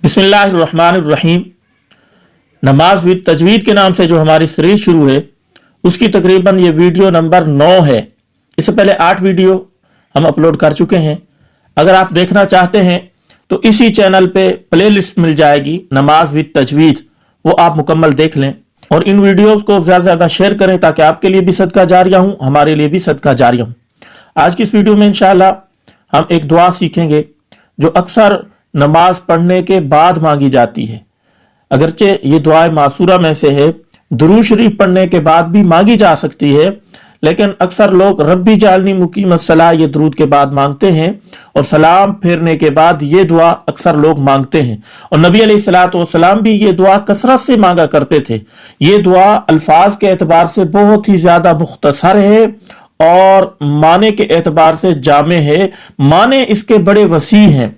बिस्मिल्लाहिर्रहमानिर्रहीम। नमाज विद तजवीद के नाम से जो हमारी सीरीज शुरू है उसकी तकरीबन ये वीडियो नंबर 9 है। इससे पहले 8 वीडियो हम अपलोड कर चुके हैं। अगर आप देखना चाहते हैं तो इसी चैनल पे प्लेलिस्ट मिल जाएगी नमाज विद तजवीद, वो आप मुकम्मल देख लें और इन वीडियोस को ज़्यादा से ज़्यादा शेयर करें ताकि आपके लिए भी सदका जारिया हूँ, हमारे लिए भी सदका जारिया हूँ। आज की इस वीडियो में इंशाअल्लाह हम एक दुआ सीखेंगे जो अक्सर नमाज पढ़ने के बाद मांगी जाती है। अगरचे ये दुआ मासूरा में से है, दुरूद शरीफ पढ़ने के बाद भी मांगी जा सकती है, लेकिन अक्सर लोग रब्बी जालनी मुकीमत सलाह ये दुरूद के बाद मांगते हैं और सलाम फेरने के बाद ये दुआ अक्सर लोग मांगते हैं। और नबी अलैहिस्सलातु वस्सलाम भी ये दुआ कसरत से मांगा करते थे। ये दुआ अल्फाज के एतबार से बहुत ही ज्यादा मुख्तसर है और माने के एतबार से जामे है। माने इसके बड़े वसी हैं।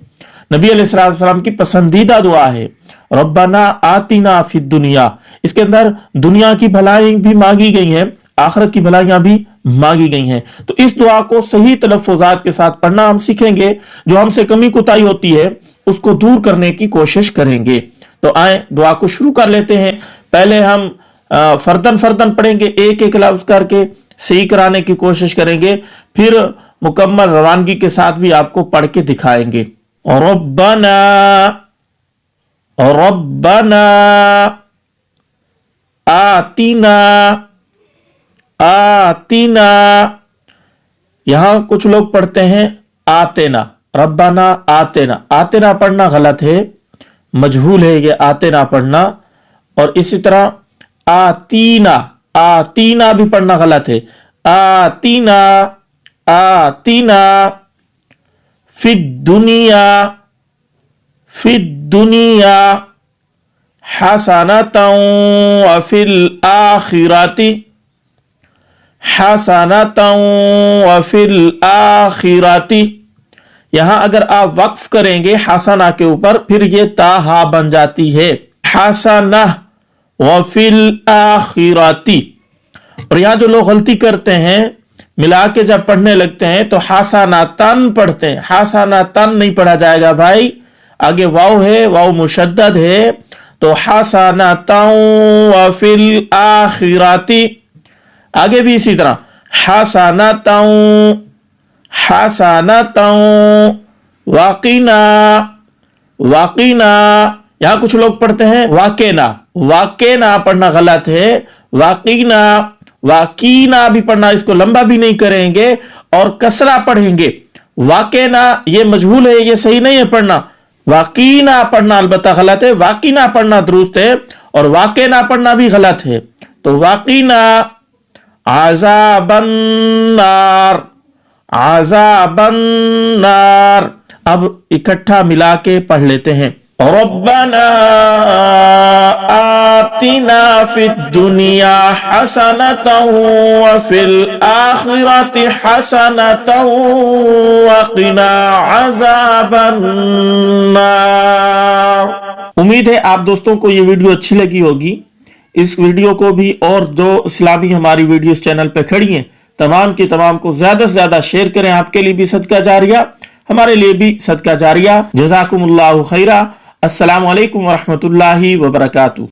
नबी अलैहिस्सलाम की पसंदीदा दुआ है रब्बना आतिना फिद दुनिया। इसके अंदर दुनिया की भलाई भी मांगी गई हैं, आखिरत की भलाइयां भी मांगी गई हैं। तो इस दुआ को सही तलफ़्फ़ुज़ात के साथ पढ़ना हम सीखेंगे। जो हमसे कमी कुताही होती है उसको दूर करने की कोशिश करेंगे। तो आए दुआ को शुरू कर लेते हैं। पहले हम फर्दन फर्दन पढ़ेंगे, एक एक लफ्ज करके सही कराने की कोशिश करेंगे, फिर मुकम्मल रवानगी के साथ भी आपको पढ़ के दिखाएंगे। रब्बना रब्बना आतिना आतिना। यहां कुछ लोग पढ़ते हैं आतेना, रब्बना आतेना। आतेना पढ़ना गलत है, मजहूल है ये आतेना पढ़ना। और इसी तरह आतीना, आतीना भी पढ़ना गलत है। आतीना आतीना फिद दुनिया फिद दुनिया हसनतन व फिल आखिरति हसनतन व फिल आखिरति। यहां अगर आप वक्फ करेंगे हसना के ऊपर, फिर ये ताहा बन जाती है हसना व फिल आखिरति। और यहां जो लोग गलती करते हैं, मिला के जब पढ़ने लगते हैं तो हसनतन पढ़ते हैं। हसनतन नहीं पढ़ा जाएगा भाई, आगे वाव है, वाव मुशद्दद है। तो हसनतन व फिल आखिरति। आगे भी इसी तरह हसनतन हसनतन वाकिना वाकिना। यहां कुछ लोग पढ़ते हैं वाकेना, वाकेना पढ़ना गलत है। वाकीना वाकीना भी पढ़ना, इसको लंबा भी नहीं करेंगे और कसरा पढ़ेंगे। वाकेना ये मजहूल है, ये सही नहीं है पढ़ना। वाकीना पढ़ना अलबत्ता गलत है, वाकीना पढ़ना दुरुस्त है और वाकेना पढ़ना भी गलत है। तो वाकीना आज़ाबन नार आज़ाबन नार। अब इकट्ठा मिला के पढ़ लेते हैं। रब्बना आतिना फिद दुनिया हसनतन व फिल आखिरति हसनतन व क़िना अज़ाबन नार। उम्मीद है आप दोस्तों को ये वीडियो अच्छी लगी होगी। इस वीडियो को भी और जो इस्लामी हमारी वीडियो इस चैनल पे खड़ी हैं तमाम की तमाम को ज्यादा से ज्यादा शेयर करें। आपके लिए भी सदका जारिया, हमारे लिए भी सदका जारिया। जज़ाकुमुल्लाहु खैरा। अस्सलामु अलैकुम व रहमतुल्लाहि व बरकातुहू।